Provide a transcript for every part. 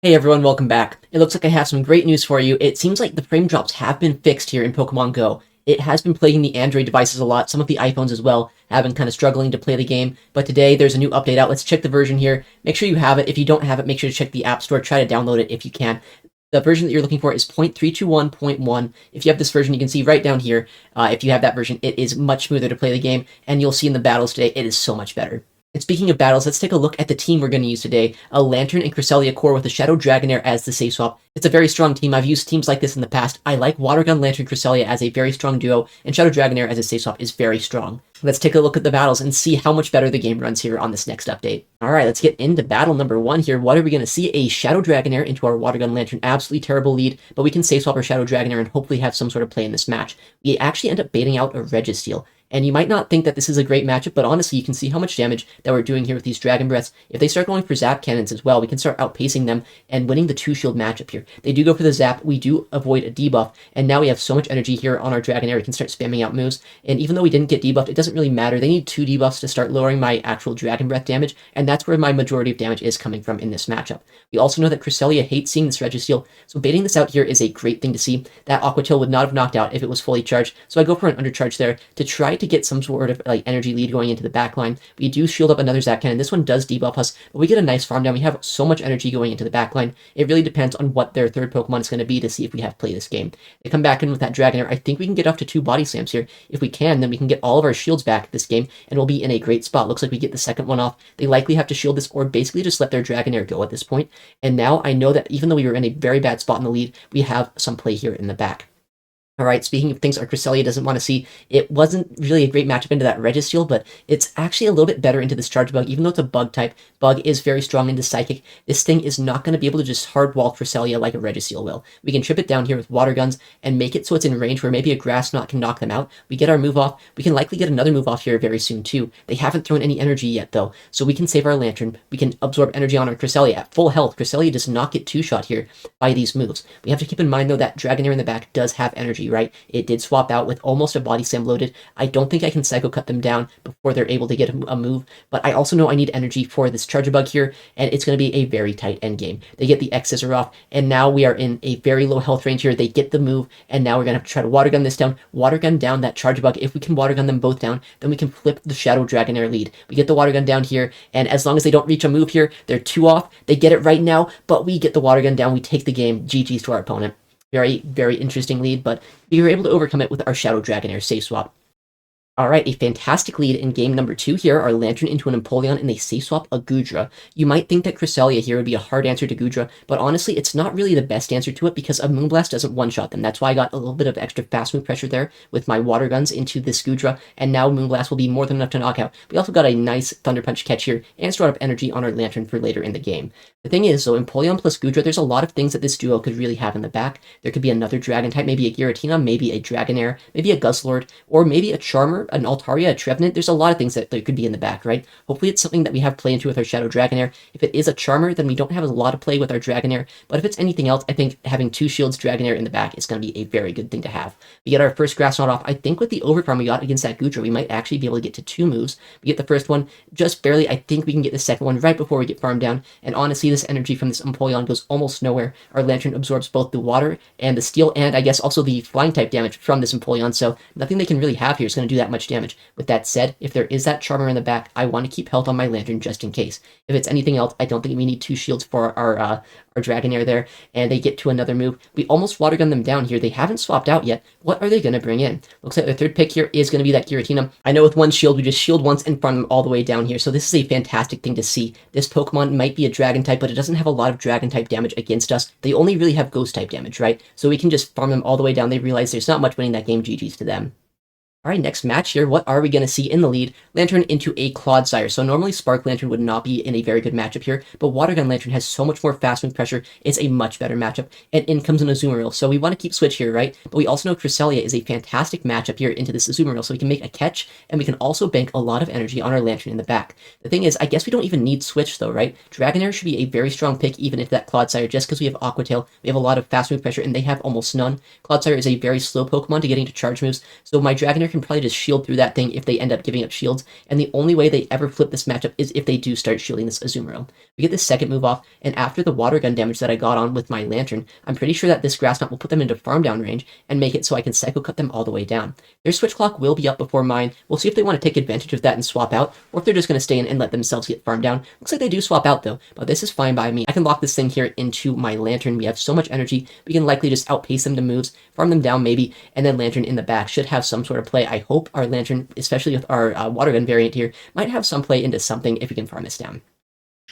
Hey everyone, welcome back. It looks like I have some great news for you. It seems like the frame drops have been fixed here in Pokemon Go. It has been plaguing the Android devices a lot, some of the iPhones as well have been kind of struggling to play the game, but today there's a new update out. Let's check the version here. Make sure you have it. If you don't have it, make sure to check the App Store. Try to download it if you can. The version that you're looking for is 0.321.1. If you have this version, you can see right down here, if you have that version, it is much smoother to play the game, and you'll see in the battles today, it is so much better. And speaking of battles, let's take a look at the team we're going to use today. A Lantern and Cresselia core with a Shadow Dragonair as the safe swap. It's a very strong team. I've used teams like this in the past. I like Water Gun Lantern Cresselia as a very strong duo, and Shadow Dragonair as a safe swap is very strong. Let's take a look at the battles and see how much better the game runs here on this next update. Alright, let's get into battle number 1 here. What are we going to see? A Shadow Dragonair into our Water Gun Lantern. Absolutely terrible lead, but we can safe swap our Shadow Dragonair and hopefully have some sort of play in this match. We actually end up baiting out a Registeel. And you might not think that this is a great matchup, but honestly, you can see how much damage that we're doing here with these Dragon Breaths. If they start going for Zap Cannons as well, we can start outpacing them and winning the 2-shield matchup here. They do go for the Zap, we do avoid a debuff, and now we have so much energy here on our Dragonair, we can start spamming out moves. And even though we didn't get debuffed, it doesn't really matter. They need 2 debuffs to start lowering my actual Dragon Breath damage, and that's where my majority of damage is coming from in this matchup. We also know that Cresselia hates seeing this Registeel, so baiting this out here is a great thing to see. That Aqua Tail would not have knocked out if it was fully charged, so I go for an undercharge there to try to get some sort of energy lead going into the back line. We do shield up another Zap Cannon. This one does debuff us, but we get a nice farm down. We have so much energy going into the back line. It really depends on what their third Pokemon is going to be to see if we have play this game. They come back in with that Dragonair. I think we can get up to 2 Body Slams here. If we can, then we can get all of our shields back this game, and we'll be in a great spot. Looks like we get the second one off. They likely have to shield this or basically just let their Dragonair go at this point. And now I know that even though we were in a very bad spot in the lead, we have some play here in the back. Alright, speaking of things our Cresselia doesn't want to see, it wasn't really a great matchup into that Registeel, but it's actually a little bit better into this Charge Bug, even though it's a Bug type. Bug is very strong into Psychic. This thing is not going to be able to just hard wall Cresselia like a Registeel will. We can trip it down here with Water Guns and make it so it's in range where maybe a Grass Knot can knock them out. We get our move off. We can likely get another move off here very soon too. They haven't thrown any energy yet though, so we can save our Lantern. We can absorb energy on our Cresselia at full health. Cresselia does not get 2-shot here by these moves. We have to keep in mind though that Dragonair in the back does have energy, right? It did swap out with almost a Body Slam loaded. I don't think I can Psycho Cut them down before they're able to get a move, but I also know I need energy for this Charge Bug here, and it's going to be a very tight end game. They get the X-Scissor off, and now we are in a very low health range here. They get the move, and now we're going to have to try to Water Gun this down. Water Gun down that Charge Bug. If we can Water Gun them both down, then we can flip the Shadow Dragonair lead. We get the Water Gun down here, and as long as they don't reach a move here, they're 2 off. They get it right now, but we get the Water Gun down. We take the game. GG's to our opponent. Very, very interesting lead, but we were able to overcome it with our Shadow Dragonair safe swap. Alright, a fantastic lead in game number 2 here. Our Lantern into an Empoleon and they safe swap a Goodra. You might think that Cresselia here would be a hard answer to Goodra, but honestly, it's not really the best answer to it because a Moonblast doesn't one-shot them. That's why I got a little bit of extra fast move pressure there with my Water Guns into this Goodra, and now Moonblast will be more than enough to knock out. We also got a nice Thunder Punch catch here and stored up energy on our Lantern for later in the game. The thing is, though, Empoleon plus Goodra, there's a lot of things that this duo could really have in the back. There could be another Dragon type, maybe a Giratina, maybe a Dragonair, maybe a Guzzlord, or maybe a Charmer, an Altaria, a Trevenant. There's a lot of things that there could be in the back, right? Hopefully it's something that we have play into with our Shadow Dragonair. If it is a Charmer, then we don't have a lot of play with our Dragonair, but if it's anything else, I think having 2 shields Dragonair in the back is going to be a very good thing to have. We get our first Grass Knot off. I think with the overfarm we got against that Goodra, we might actually be able to get to 2 moves. We get the first one just barely. I think we can get the second one right before we get farmed down, and honestly, this energy from this Empoleon goes almost nowhere. Our Lantern absorbs both the water and the steel, and I guess also the flying type damage from this Empoleon, so nothing they can really have here is going to do that much damage. With that said, if there is that Charmer in the back, I want to keep health on my Lantern just in case. If it's anything else, I don't think we need 2 shields for our Dragonair there, and they get to another move. We almost Water Gun them down here. They haven't swapped out yet. What are they going to bring in? Looks like their third pick here is going to be that Giratina. I know with 1 shield, we just shield once and farm them all the way down here, so this is a fantastic thing to see. This Pokemon might be a Dragon type, but it doesn't have a lot of Dragon type damage against us. They only really have Ghost type damage, right? So we can just farm them all the way down. They realize there's not much winning that game. GG's to them. Alright, next match here, what are we going to see in the lead? Lantern into a Clodsire. So normally Spark Lantern would not be in a very good matchup here, but Water Gun Lantern has so much more fast move pressure, it's a much better matchup, and in comes an Azumarill. So we want to keep switch here, right? But we also know Cresselia is a fantastic matchup here into this Azumarill, so we can make a catch, and we can also bank a lot of energy on our Lantern in the back. The thing is, I guess we don't even need switch though, right? Dragonair should be a very strong pick even if that Clodsire, just because we have Aqua Tail, we have a lot of fast move pressure, and they have almost none. Clodsire is a very slow Pokemon to getting to charge moves, so my Dragonair can can probably just shield through that thing if they end up giving up shields, and the only way they ever flip this matchup is if they do start shielding this Azumarill. We get this second move off, and after the water gun damage that I got on with my Lantern, I'm pretty sure that this Grass Knot will put them into farm down range and make it so I can Psycho Cut them all the way down. Their switch clock will be up before mine. We'll see if they want to take advantage of that and swap out, or if they're just going to stay in and let themselves get farmed down. Looks like they do swap out though, but this is fine by me. I can lock this thing here into my Lantern. We have so much energy, we can likely just outpace them to moves, farm them down maybe, and then Lantern in the back should have some sort of play. I hope our Lantern, especially with our water gun variant here, might have some play into something if we can farm this down.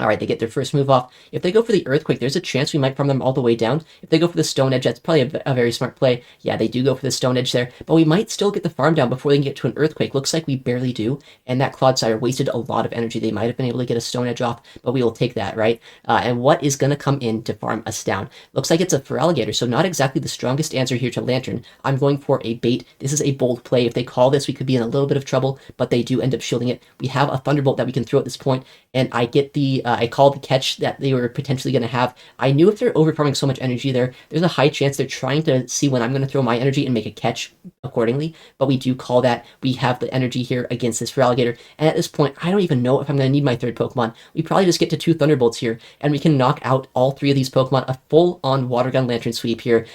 Alright, they get their first move off. If they go for the Earthquake, there's a chance we might farm them all the way down. If they go for the Stone Edge, that's probably a very smart play. Yeah, they do go for the Stone Edge there, but we might still get the farm down before they can get to an Earthquake. Looks like we barely do, and that Clodsire wasted a lot of energy. They might have been able to get a Stone Edge off, but we will take that, right? And what is going to come in to farm us down? Looks like it's a Feraligatr, so not exactly the strongest answer here to Lantern. I'm going for a bait. This is a bold play. If they call this, we could be in a little bit of trouble, but they do end up shielding it. We have a Thunderbolt that we can throw at this point, and I get the, I call the catch that they were potentially going to have. I knew if they're overfarming so much energy there's a high chance they're trying to see when I'm going to throw my energy and make a catch accordingly, but we do call that. We have the energy here against this Feraligatr, and at this point, I don't even know if I'm going to need my third Pokemon. We probably just get to 2 Thunderbolts here, and we can knock out all 3 of these Pokemon, a full-on Water Gun Lantern sweep here.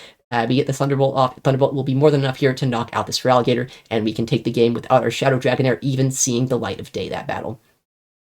We get the Thunderbolt off. Thunderbolt will be more than enough here to knock out this Feraligatr, and we can take the game without our Shadow Dragonair even seeing the light of day that battle.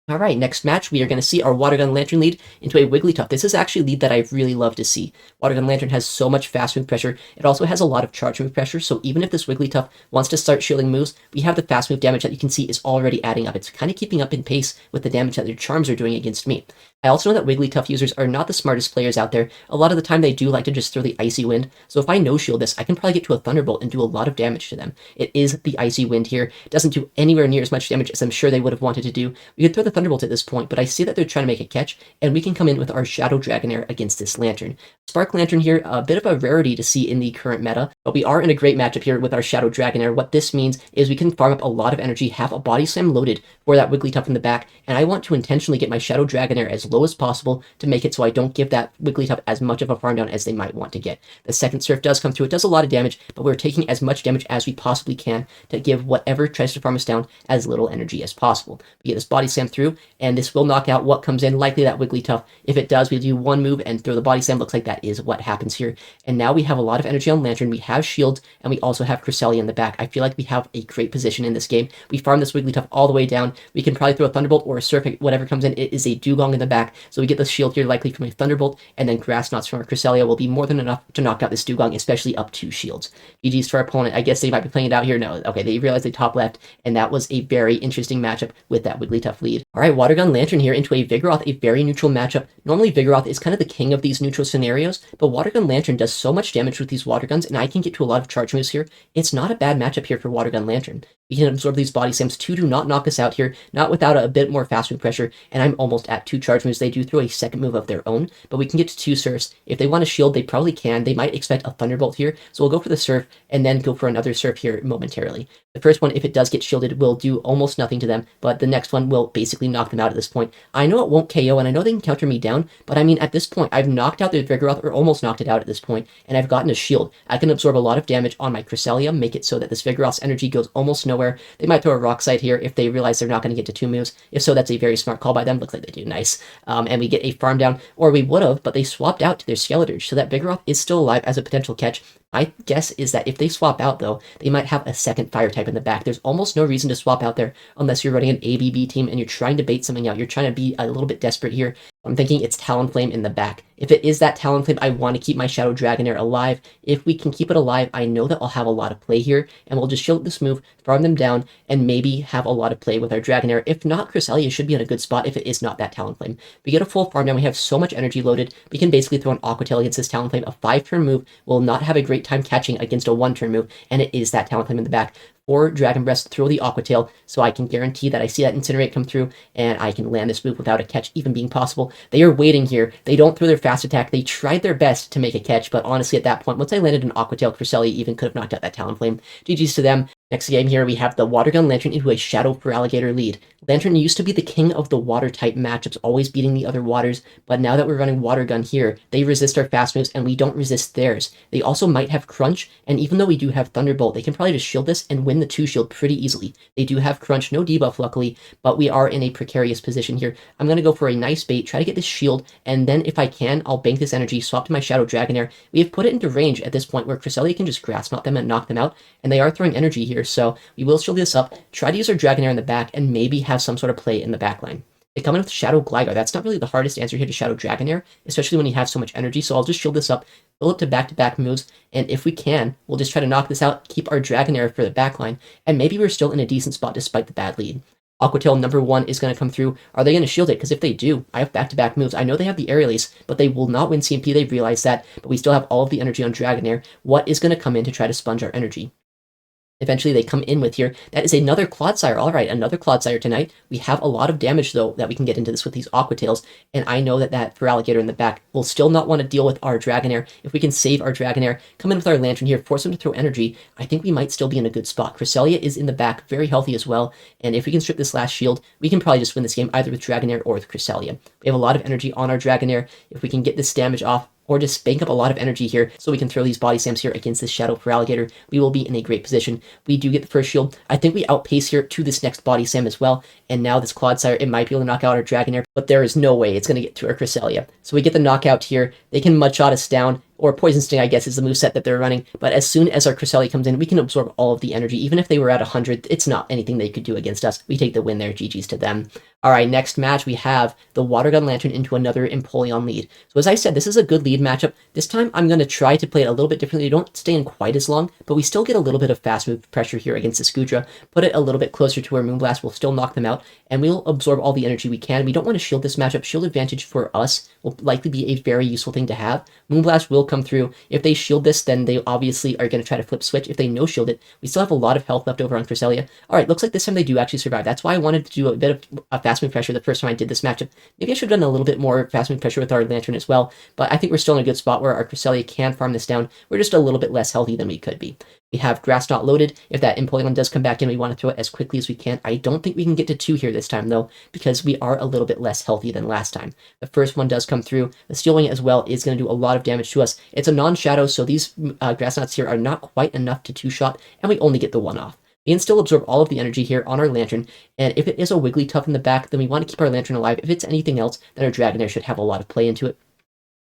Alright, next match, we are going to see our Water Gun Lantern lead into a Wigglytuff. This is actually a lead that I really love to see. Water Gun Lantern has so much fast move pressure. It also has a lot of charge move pressure, so even if this Wigglytuff wants to start shielding moves, we have the fast move damage that you can see is already adding up. It's kind of keeping up in pace with the damage that their charms are doing against me. I also know that Wigglytuff users are not the smartest players out there. A lot of the time they do like to just throw the Icy Wind, so if I no-shield this, I can probably get to a Thunderbolt and do a lot of damage to them. It is the Icy Wind here. It doesn't do anywhere near as much damage as I'm sure they would have wanted to do. We could throw the Thunderbolt at this point, but I see that they're trying to make a catch, and we can come in with our Shadow Dragonair against this Lantern. Spark Lantern here, a bit of a rarity to see in the current meta, but we are in a great matchup here with our Shadow Dragonair. What this means is we can farm up a lot of energy, have a Body Slam loaded for that Wigglytuff in the back, and I want to intentionally get my Shadow Dragonair as low as possible to make it so I don't give that Wigglytuff as much of a farm down as they might want to get. The second Surf does come through. It does a lot of damage, but we're taking as much damage as we possibly can to give whatever tries to farm us down as little energy as possible. We get this Body Slam through, and this will knock out what comes in, likely that Wigglytuff. If it does, we do one move and throw the Body Slam. Looks like that is what happens here. And now we have a lot of energy on Lantern. We have shields, and we also have Cresselia in the back. I feel like we have a great position in this game. We farm this Wigglytuff all the way down. We can probably throw a Thunderbolt or a Surf, whatever comes in. It is a Dugong in the back, so we get the shield here likely from a Thunderbolt, and then Grass Knots from our Cresselia will be more than enough to knock out this Dugong, especially up 2 shields. GG's for our opponent. I guess they might be playing it out here. No, okay, they realized they top left, and that was a very interesting matchup with that Wigglytuff lead. Alright, Water Gun Lantern here into a Vigoroth, a very neutral matchup. Normally Vigoroth is kind of the king of these neutral scenarios, but Water Gun Lantern does so much damage with these Water Guns, and I can get to a lot of charge moves here. It's not a bad matchup here for Water Gun Lantern. We can absorb these Body Slams. 2 do not knock us out here, not without a bit more fast move pressure, and I'm almost at 2 charge moves. They do throw a second move of their own, but we can get to 2 Surfs. If they want to shield, they probably can. They might expect a Thunderbolt here, so we'll go for the Surf, and then go for another Surf here momentarily. The first one, if it does get shielded, will do almost nothing to them, but the next one will basically knock them out at this point. I know it won't KO, and I know they can counter me down, but I mean, at this point, I've knocked out their Vigoroth, or almost knocked it out at this point, and I've gotten a shield. I can absorb a lot of damage on my Cresselia, make it so that this Vigoroth's energy goes almost nowhere. They might throw a Rock Slide here if they realize they're not going to get to 2 moves. If so, that's a very smart call by them. Looks like they do. Nice. And we get a farm down, or we would have, but they swapped out to their Skeletor, so that Vigoroth is still alive as a potential catch. My guess is that if they swap out, though, they might have a second fire type in the back. There's almost no reason to swap out there unless you're running an ABB team and you're trying to bait something out. You're trying to be a little bit desperate here. I'm thinking it's Talonflame in the back. If it is that Talonflame, I want to keep my Shadow Dragonair alive. If we can keep it alive, I know that I'll have a lot of play here, and we'll just shield this move, farm them down, and maybe have a lot of play with our Dragonair. If not, Cresselia should be in a good spot if it is not that Talonflame. We get a full farm down, we have so much energy loaded, we can basically throw an Aqua Tail against this Talonflame. A 5-turn move will not have a great time catching against a 1-turn move, and it is that Talonflame in the back. Or Dragon Breath, throw the Aqua Tail, so I can guarantee that I see that Incinerate come through, and I can land this move without a catch even being possible. They are waiting here. They don't throw their fast attack. They tried their best to make a catch, but honestly at that point, once I landed an Aqua Tail, Cresselia even could have knocked out that Talonflame. GG's to them. Next game here, we have the Water Gun Lantern into a Shadow Feraligatr lead. Lantern used to be the king of the water-type matchups, always beating the other waters, but now that we're running Water Gun here, they resist our fast moves and we don't resist theirs. They also might have Crunch, and even though we do have Thunderbolt, they can probably just shield this and win the 2-shield pretty easily. They do have Crunch, no debuff luckily, but we are in a precarious position here. I'm going to go for a nice bait, try to get this shield, and then if I can, I'll bank this energy, swap to my Shadow Dragonair. We have put it into range at this point where Cresselia can just Grass Knot them and knock them out, and they are throwing energy here, so we will shield this up, try to use our Dragonair in the back, and maybe have some sort of play in the backline. They come in with Shadow Gligar. That's not really the hardest answer here to Shadow Dragonair, especially when you have so much energy, so I'll just shield this up, fill it to back-to-back moves, and if we can, we'll just try to knock this out, keep our Dragonair for the backline, and maybe we're still in a decent spot despite the bad lead. Aqua Tail number 1 is going to come through. Are they going to shield it? Because if they do, I have back-to-back moves. I know they have the Aerial Ace, but they will not win CMP. They realize that, but we still have all of the energy on Dragonair. What is going to come in to try to sponge our energy? Eventually, they come in with here. That is another Clodsire. All right, another Clodsire tonight. We have a lot of damage, though, that we can get into this with these Aqua Tails, and I know that that Feraligatr in the back will still not want to deal with our Dragonair. If we can save our Dragonair, come in with our Lantern here, force him to throw energy, I think we might still be in a good spot. Cresselia is in the back, very healthy as well, and if we can strip this last shield, we can probably just win this game either with Dragonair or with Cresselia. We have a lot of energy on our Dragonair. If we can get this damage off, or just bank up a lot of energy here so we can throw these body slams here against this Shadow Feraligatr, we will be in a great position. We do get the first shield. I think we outpace here to this next body slam as well, and now this Clodsire, it might be able to knock out our Dragonair, but there is no way it's going to get to our Cresselia. So we get the knockout here. They can Mudshot us down, or Poison Sting, I guess, is the moveset that they're running, but as soon as our Cresselia comes in, we can absorb all of the energy. Even if they were at 100, it's not anything they could do against us. We take the win there, GG's to them. Alright, next match, we have the Water Gun Lantern into another Empoleon lead. So as I said, this is a good lead matchup. This time, I'm going to try to play it a little bit differently. You don't stay in quite as long, but we still get a little bit of fast move pressure here against this Goodra. Put it a little bit closer to where Moonblast will still knock them out, and we'll absorb all the energy we can. We don't want to shield this matchup. Shield advantage for us will likely be a very useful thing to have. Moonblast will come through. If they shield this, then they obviously are going to try to flip switch. If they no-shield it, we still have a lot of health left over on Cresselia. Alright, looks like this time they do actually survive. That's why I wanted to do a bit of a fast move pressure the first time I did this matchup. Maybe I should have done a little bit more fast move pressure with our Lantern as well, but I think we're still in a good spot where our Cresselia can farm this down. We're just a little bit less healthy than we could be. We have Grass Knot loaded. If that Empoleon does come back in, we want to throw it as quickly as we can. I don't think we can get to 2 here this time, though, because we are a little bit less healthy than last time. The first one does come through. The Steel Wing as well is going to do a lot of damage to us. It's a non-shadow, so these Grass Knots here are not quite enough to 2-shot, and we only get the 1 off. We can still absorb all of the energy here on our Lantern, and if it is a Wigglytuff in the back, then we want to keep our Lantern alive. If it's anything else, then our Dragonair should have a lot of play into it.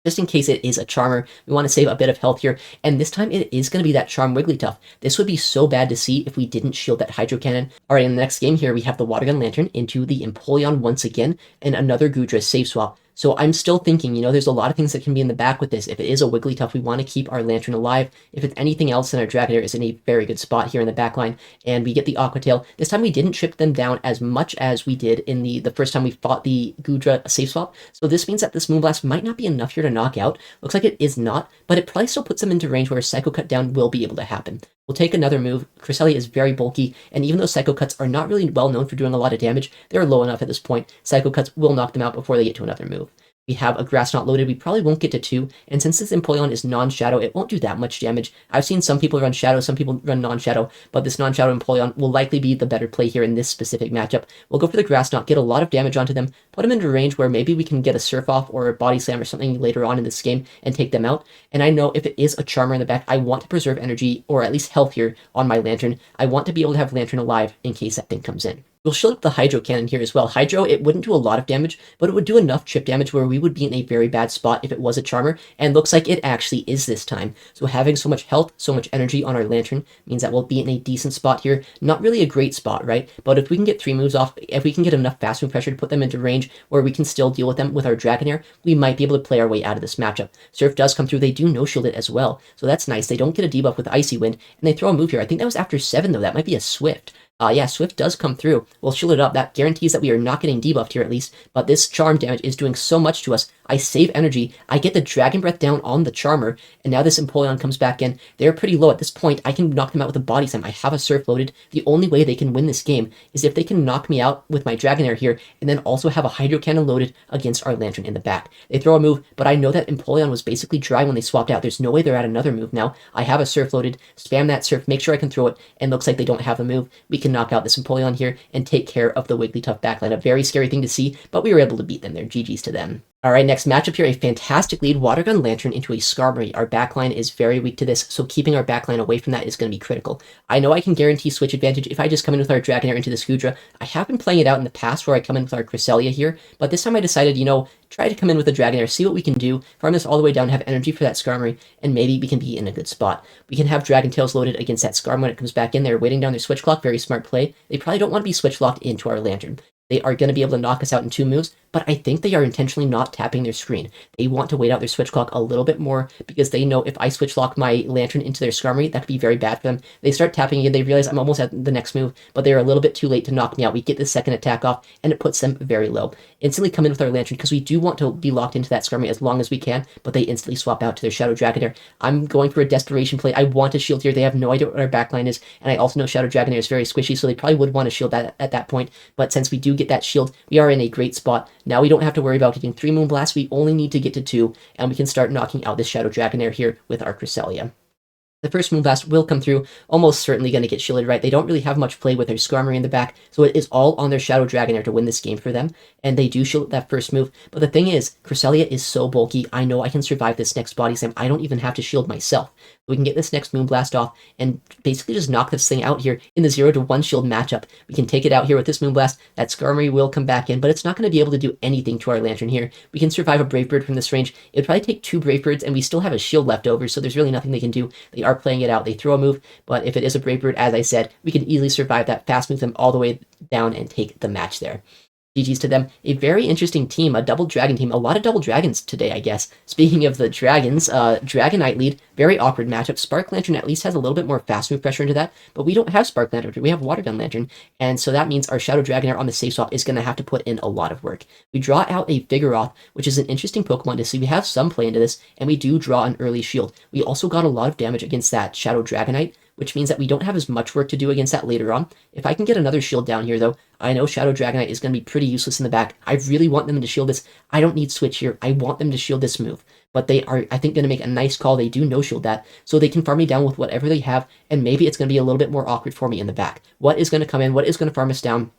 Just in case it is a Charmer, we want to save a bit of health here, and this time it is going to be that Charm Wigglytuff. This would be so bad to see if we didn't shield that Hydro Cannon. Alright, in the next game here, we have the Water Gun Lantern into the Empoleon once again, and another Goodra save swap. So I'm still thinking, you know, there's a lot of things that can be in the back with this. If it is a Wigglytuff, we want to keep our Lantern alive. If it's anything else, then our Dragonair is in a very good spot here in the back line. And we get the Aqua Tail. This time we didn't chip them down as much as we did in the first time we fought the Goodra safe swap. So this means that this Moonblast might not be enough here to knock out. Looks like it is not, but it probably still puts them into range where a Psycho Cut down will be able to happen. We'll take another move. Cresselia is very bulky, and even though Psycho Cuts are not really well known for doing a lot of damage, they're low enough at this point. Psycho Cuts will knock them out before they get to another move. We have a Grass Knot loaded. We probably won't get to 2, and since this Empoleon is non-shadow, it won't do that much damage. I've seen some people run shadow, some people run non-shadow, but this non-shadow Empoleon will likely be the better play here in this specific matchup. We'll go for the Grass Knot, get a lot of damage onto them, put them into range where maybe we can get a Surf Off or a Body Slam or something later on in this game and take them out. And I know if it is a Charmer in the back, I want to preserve energy, or at least health here on my Lantern. I want to be able to have Lantern alive in case that thing comes in. We'll shield up the Hydro Cannon here as well. Hydro, it wouldn't do a lot of damage, but it would do enough chip damage where we would be in a very bad spot if it was a Charmer, and looks like it actually is this time. So having so much health, so much energy on our Lantern means that we'll be in a decent spot here. Not really a great spot, right? But if we can get 3 moves off, if we can get enough fast move pressure to put them into range where we can still deal with them with our Dragonair, we might be able to play our way out of this matchup. Surf does come through. They do no-shield it as well, so that's nice. They don't get a debuff with Icy Wind, and they throw a move here. I think that was after 7, though. That might be a Swift. Yeah, Swift does come through. We'll shield it up. That guarantees that we are not getting debuffed here at least, but this charm damage is doing so much to us. I save energy, I get the Dragon Breath down on the Charmer, and now this Empoleon comes back in. They're pretty low at this point. I can knock them out with a Body Slam. I have a Surf loaded. The only way they can win this game is if they can knock me out with my Dragonair here, and then also have a Hydro Cannon loaded against our Lantern in the back. They throw a move, but I know that Empoleon was basically dry when they swapped out. There's no way they're at another move now. I have a Surf loaded, spam that Surf, make sure I can throw it, and looks like they don't have the move. We can knock out this Empoleon here and take care of the Wigglytuff backline. A very scary thing to see, but we were able to beat them there. GG's to them. Alright, next matchup here, a fantastic lead, Water Gun Lantern into a Skarmory. Our backline is very weak to this, so keeping our backline away from that is going to be critical. I know I can guarantee switch advantage if I just come in with our Dragonair into this Goodra. I have been playing it out in the past where I come in with our Cresselia here, but this time I decided, try to come in with the Dragonair, see what we can do, farm this all the way down, have energy for that Skarmory, and maybe we can be in a good spot. We can have Dragon Tails loaded against that Skarmory when it comes back in there, waiting down their switch clock, very smart play. They probably don't want to be switch locked into our Lantern. They are going to be able to knock us out in 2 moves, but I think they are intentionally not tapping their screen. They want to wait out their switch clock a little bit more because they know if I switch lock my Lantern into their Skarmory, that could be very bad for them. They start tapping again, they realize I'm almost at the next move, but they're a little bit too late to knock me out. We get the second attack off, and it puts them very low. Instantly come in with our Lantern because we do want to be locked into that Skarmory as long as we can, but they instantly swap out to their Shadow Dragonair. I'm going for a desperation play. I want to shield here. They have no idea what our backline is, and I also know Shadow Dragonair is very squishy, so they probably would want to shield that at that point, but since we do get that shield, we are in a great spot. Now we don't have to worry about getting 3 Moonblasts, we only need to get to 2, and we can start knocking out this Shadow Dragonair here with our Cresselia. The first Moonblast will come through, almost certainly going to get shielded, right? They don't really have much play with their Skarmory in the back, so it is all on their Shadow Dragonair to win this game for them, and they do shield that first move. But the thing is, Cresselia is so bulky, I know I can survive this next Body Slam. I don't even have to shield myself. We can get this next Moonblast off and basically just knock this thing out here in the 0-to-1 shield matchup. We can take it out here with this Moonblast. That Skarmory will come back in, but it's not going to be able to do anything to our Lantern here. We can survive a Brave Bird from this range. It would probably take 2 Brave Birds, and we still have a shield left over, so there's really nothing they can do. They are playing it out. They throw a move, but if it is a Brave Bird, as I said, we can easily survive that, fast move them all the way down and take the match there. GG's to them. A very interesting team, a double dragon team. A lot of double dragons today, I guess. Speaking of the dragons, Dragonite lead, very awkward matchup. Spark Lantern at least has a little bit more fast move pressure into that, but we don't have Spark Lantern. We have Water Gun Lantern, and so that means our Shadow Dragonair on the safe swap is going to have to put in a lot of work. We draw out a Vigoroth, which is an interesting Pokemon to see. We have some play into this, and we do draw an early shield. We also got a lot of damage against that Shadow Dragonite, which means that we don't have as much work to do against that later on. If I can get another shield down here, though, I know Shadow Dragonite is going to be pretty useless in the back. I really want them to shield this. I don't need Switch here. I want them to shield this move. But they are, I think, going to make a nice call. They do no-shield that, so they can farm me down with whatever they have, and maybe it's going to be a little bit more awkward for me in the back. What is going to come in? What is going to farm us down?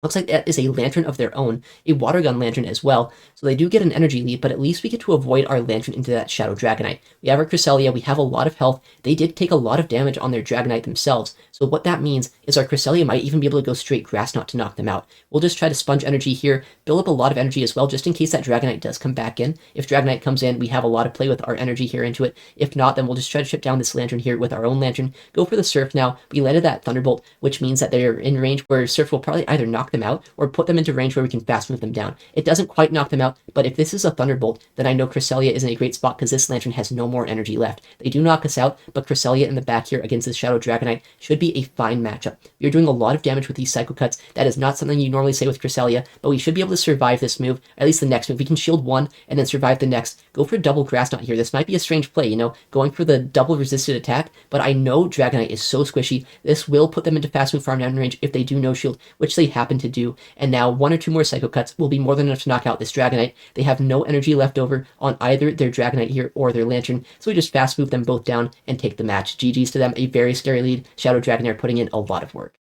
Looks like that is a Lantern of their own, a Water Gun Lantern as well, so they do get an energy lead, but at least we get to avoid our Lantern into that Shadow Dragonite. We have our Cresselia, we have a lot of health. They did take a lot of damage on their Dragonite themselves, so what that means is our Cresselia might even be able to go straight Grass Knot to knock them out. We'll just try to sponge energy here, build up a lot of energy as well, just in case that Dragonite does come back in. If Dragonite comes in, we have a lot of play with our energy here into it. If not, then we'll just try to chip down this Lantern here with our own Lantern. Go for the Surf now. We landed that Thunderbolt, which means that they're in range where Surf will probably either knock them out or put them into range where we can fast move them down. It doesn't quite knock them out, but if this is a Thunderbolt, then I know Cresselia is in a great spot because this Lantern has no more energy left. They do knock us out, but Cresselia in the back here against this Shadow Dragonite should be a fine matchup. We are doing a lot of damage with these Psycho Cuts. That is not something you normally say with Cresselia, but we should be able to survive this move, at least the next move. We can shield one and then survive the next. Go for double Grass Knot here. This might be a strange play, going for the double resisted attack, but I know Dragonite is so squishy. This will put them into fast move farm down range if they do no shield, which they happen to do, and now 1 or 2 more Psycho Cuts will be more than enough to knock out this Dragonite. They have no energy left over on either their Dragonite here or their Lantern, so we just fast move them both down and take the match. GG's to them, a very scary lead. Shadow Dragonair putting in a lot of work.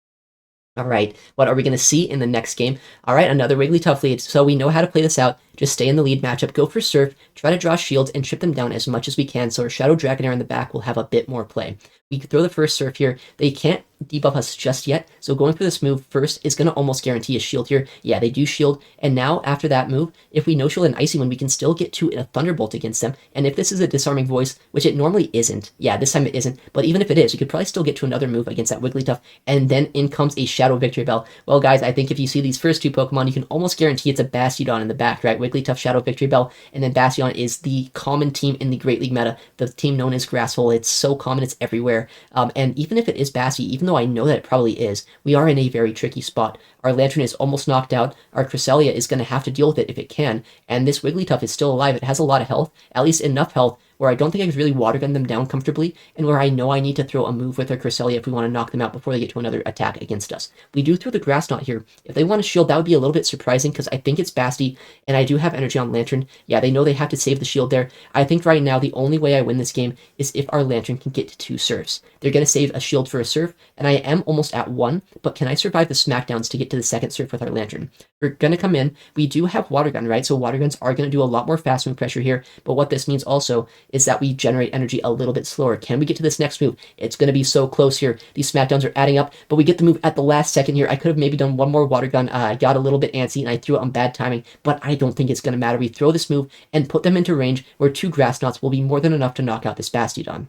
Alright, what are we going to see in the next game? Alright, another Wigglytuff lead, so we know how to play this out. Just stay in the lead matchup, go for Surf, try to draw shields, and chip them down as much as we can, so our Shadow Dragonair in the back will have a bit more play. We throw the first Surf here. They can't debuff us just yet, so going for this move first is going to almost guarantee a shield here. Yeah, they do shield, and now after that move, if we no-shield an Icy Wind, we can still get to a Thunderbolt against them, and if this is a Disarming Voice, which it normally isn't, yeah, this time it isn't, but even if it is, we could probably still get to another move against that Wigglytuff, and then in comes a Shadow Victory Bell. Well, guys, I think if you see these first 2 Pokemon, you can almost guarantee it's a Bastiodon in the back, right? Wigglytuff, Shadow Victory Bell, and then Bastiodon is the common team in the Great League meta, the team known as Grasshole. It's so common, it's everywhere, and even if it is Basti, even though though I know that it probably is, we are in a very tricky spot. Our Lantern is almost knocked out. Our Cresselia is going to have to deal with it if it can. And this Wigglytuff is still alive. It has a lot of health, at least enough health, where I don't think I could really water gun them down comfortably, and where I know I need to throw a move with our Cresselia if we want to knock them out before they get to another attack against us. We do throw the Grass Knot here. If they want to shield, that would be a little bit surprising, because I think it's Basti, and I do have energy on Lantern. Yeah, they know they have to save the shield there. I think right now the only way I win this game is if our Lantern can get to 2 surfs. They're going to save a shield for a surf, and I am almost at 1, but can I survive the smackdowns to get to the second surf with our Lantern? We're going to come in. We do have Water Gun, right? So Water Guns are going to do a lot more fast move pressure here, but what this means also is that we generate energy a little bit slower. Can we get to this next move? It's going to be so close here. These smackdowns are adding up, but we get the move at the last second here. I could have maybe done one more Water Gun. I got a little bit antsy, and I threw it on bad timing, but I don't think it's going to matter. We throw this move and put them into range where 2 Grass Knots will be more than enough to knock out this Bastiodon.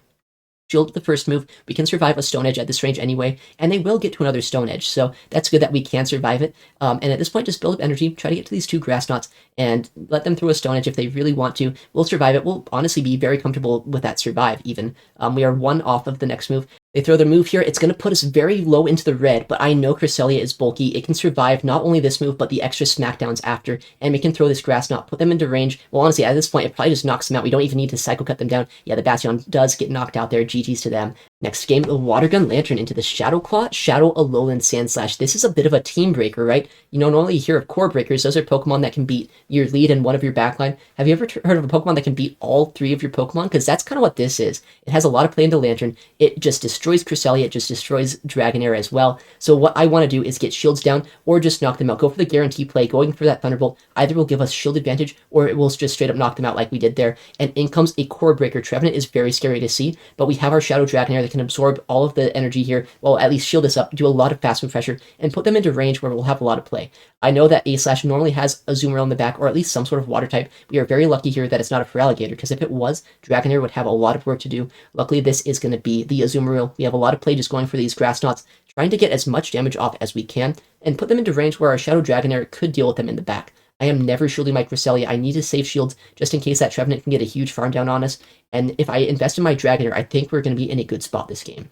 Shield the first move, we can survive a Stone Edge at this range anyway, and they will get to another Stone Edge, so that's good that we can survive it. And at this point, just build up energy, try to get to these 2 Grass Knots, and let them throw a Stone Edge if they really want to. We'll survive it. We'll honestly be very comfortable with that survive, even. We are 1 off of the next move. They throw their move here. It's going to put us very low into the red, but I know Cresselia is bulky. It can survive not only this move, but the extra smackdowns after, and we can throw this Grass Knot, put them into range. Well, honestly, at this point, it probably just knocks them out. We don't even need to Psycho Cut them down. Yeah, the Bastion does get knocked out there. GG's to them. Next game, the Water Gun Lantern into the Shadow Claw, Shadow Alolan Sandslash. This is a bit of a team breaker, right? You know, normally you hear of core breakers. Those are Pokemon that can beat your lead and one of your backline. Have you ever heard of a Pokemon that can beat all 3 of your Pokemon? Because that's kind of what this is. It has a lot of play into Lantern. It just destroys Cresselia. It just destroys Dragonair as well. So what I want to do is get shields down or just knock them out. Go for the guarantee play. Going for that Thunderbolt either will give us shield advantage or it will just straight up knock them out like we did there. And in comes a core breaker. Trevenant is very scary to see, but we have our Shadow Dragonair that can absorb all of the energy here, well, at least shield us up, do a lot of fast move pressure, and put them into range where we'll have a lot of play. I know that A-Slash normally has a Zoomer on the back, or at least some sort of water type. We are very lucky here that it's not a Feraligatr, because if it was, Dragonair would have a lot of work to do. Luckily, this is going to be the Azumarill. We have a lot of play just going for these Grass Knots, trying to get as much damage off as we can, and put them into range where our Shadow Dragonair could deal with them in the back. I am never shielding my Cresselia. I need to save shields just in case that Trevenant can get a huge farm down on us, and if I invest in my Dragonair, I think we're going to be in a good spot this game.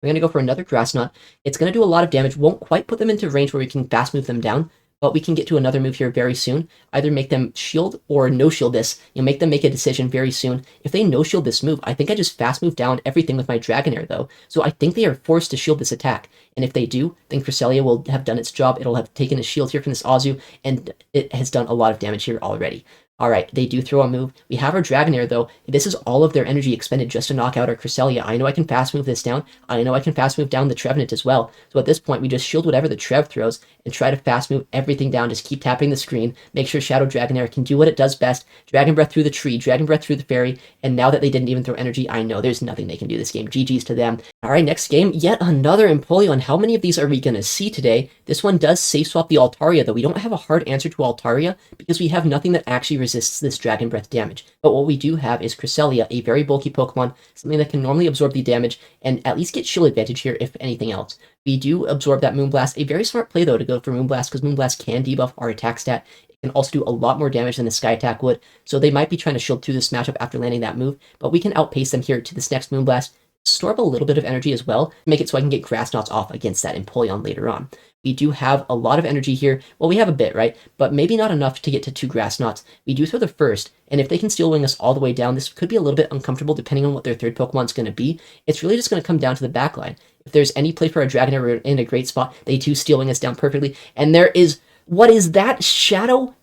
We're going to go for another Grass Knot. It's going to do a lot of damage. Won't quite put them into range where we can fast move them down, but we can get to another move here very soon. Either make them shield or no shield this. Make them make a decision very soon. If they no shield this move, I think I just fast move down everything with my Dragonair though. So I think they are forced to shield this attack. And if they do, then Cresselia will have done its job. It'll have taken a shield here from this Azu, and it has done a lot of damage here already. Alright, they do throw a move. We have our Dragonair, though. This is all of their energy expended just to knock out our Cresselia. I know I can fast move this down. I know I can fast move down the Trevenant as well. So at this point, we just shield whatever the Trev throws and try to fast move everything down. Just keep tapping the screen. Make sure Shadow Dragonair can do what it does best. Dragon Breath through the tree, Dragon Breath through the fairy, and now that they didn't even throw energy, I know there's nothing they can do this game. GG's to them. Alright, next game, yet another Empoleon. How many of these are we going to see today? This one does safe swap the Altaria, though. We don't have a hard answer to Altaria because we have nothing that actually resists this Dragon Breath damage. But what we do have is Cresselia, a very bulky Pokemon, something that can normally absorb the damage and at least get shield advantage here if anything else. We do absorb that Moonblast. A very smart play, though, to go for Moonblast, because Moonblast can debuff our attack stat. It can also do a lot more damage than the Sky Attack would, so they might be trying to shield through this matchup after landing that move, but we can outpace them here to this next Moonblast, store up a little bit of energy as well, make it so I can get Grass Knots off against that Empoleon later on. We do have a lot of energy here. Well, we have a bit, right? But maybe not enough to get to 2 Grass Knots. We do throw the first, and if they can Steel Wing us all the way down, this could be a little bit uncomfortable depending on what their third Pokemon's going to be. It's really just going to come down to the backline. If there's any play for a Dragonair, we're in a great spot. They do Steel Wing us down perfectly. And there is, what is that? Shadow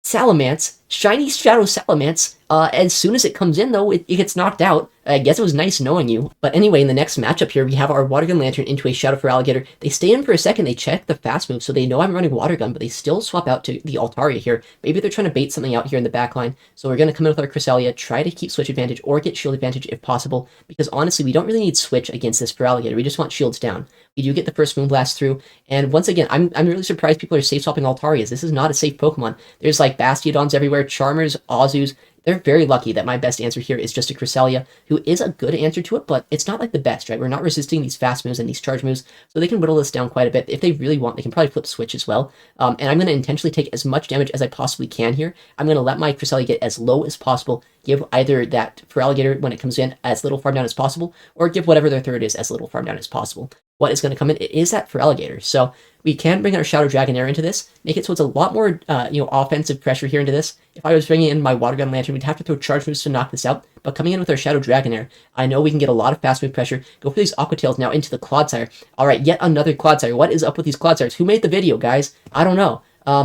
Salamence, Shiny Shadow Salamence. As soon as it comes in, though, it gets knocked out. I guess it was nice knowing you. But anyway, in the next matchup here, we have our Water Gun Lantern into a Shadow Feraligatr. They stay in for a second, they check the fast move, so they know I'm running Water Gun, but they still swap out to the Altaria here. Maybe they're trying to bait something out here in the back line. So we're going to come in with our Cresselia, try to keep Switch advantage or get Shield advantage if possible, because honestly, we don't really need Switch against this Feraligatr. We just want shields down. We do get the first Moonblast through, and once again, I'm really surprised people are safe swapping Altarias. This is not a safe Pokemon. There's like Bastiodons everywhere, Charmers, Azus. They're very lucky that my best answer here is just a Cresselia, who is a good answer to it, but it's not like the best, right? We're not resisting these fast moves and these charge moves, so they can whittle this down quite a bit. If they really want, they can probably flip Switch as well. And I'm going to intentionally take as much damage as I possibly can here. I'm going to let my Cresselia get as low as possible, give either that Feraligatr when it comes in as little farm down as possible, or give whatever their third is as little farm down as possible. What is going to come in? It is that Feraligatr. So we can bring our Shadow Dragonair into this, make it so it's a lot more, offensive pressure here into this. If I was bringing in my Water Gun Lantern, we'd have to throw charge moves to knock this out. But coming in with our Shadow Dragonair, I know we can get a lot of fast move pressure. Go for these Aqua Tails now into the Clodsire. All right, yet another Clodsire. What is up with these Clodsires? Who made the video, guys? I don't know.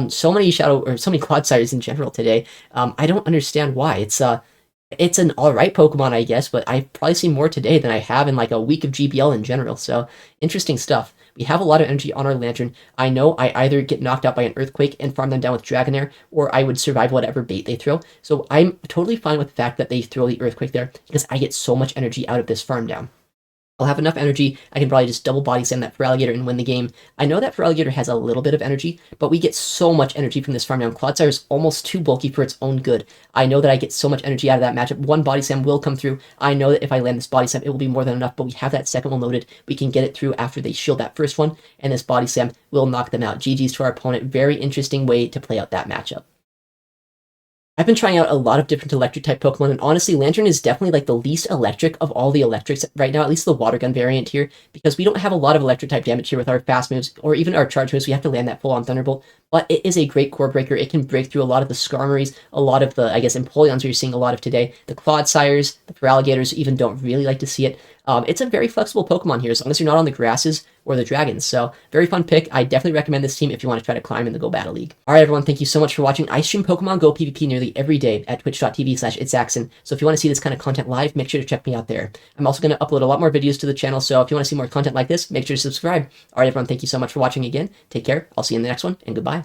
So many Clodsires in general today. I don't understand why. It's an alright Pokemon, I guess, but I've probably seen more today than I have in like a week of GBL in general, so interesting stuff. We have a lot of energy on our Lantern. I know I either get knocked out by an Earthquake and farm them down with Dragonair, or I would survive whatever bait they throw, so I'm totally fine with the fact that they throw the Earthquake there, because I get so much energy out of this farm down. I'll have enough energy, I can probably just double body slam that Feraligatr and win the game. I know that Feraligatr has a little bit of energy, but we get so much energy from this farm down. Clodsire is almost too bulky for its own good. I know that I get so much energy out of that matchup. One body slam will come through. I know that if I land this body slam, it will be more than enough, but we have that second one loaded. We can get it through after they shield that first one, and this body slam will knock them out. GG's to our opponent. Very interesting way to play out that matchup. I've been trying out a lot of different electric-type Pokemon, and honestly, Lantern is definitely like the least electric of all the electrics right now, at least the Water Gun variant here, because we don't have a lot of electric-type damage here with our fast moves, or even our charge moves. We have to land that full-on Thunderbolt, but it is a great core breaker. It can break through a lot of the Skarmorys, a lot of the, Empoleons you're seeing a lot of today. The Clodsires, the Feraligatrs even don't really like to see it. It's a very flexible Pokemon here, as long as you're not on the grasses or the dragons. So, very fun pick. I definitely recommend this team if you want to try to climb in the Go Battle League. Alright everyone, thank you so much for watching. I stream Pokemon Go PvP nearly every day at twitch.tv/ItsAXN. So if you want to see this kind of content live, make sure to check me out there. I'm also going to upload a lot more videos to the channel, so if you want to see more content like this, make sure to subscribe. Alright everyone, thank you so much for watching again. Take care, I'll see you in the next one, and goodbye.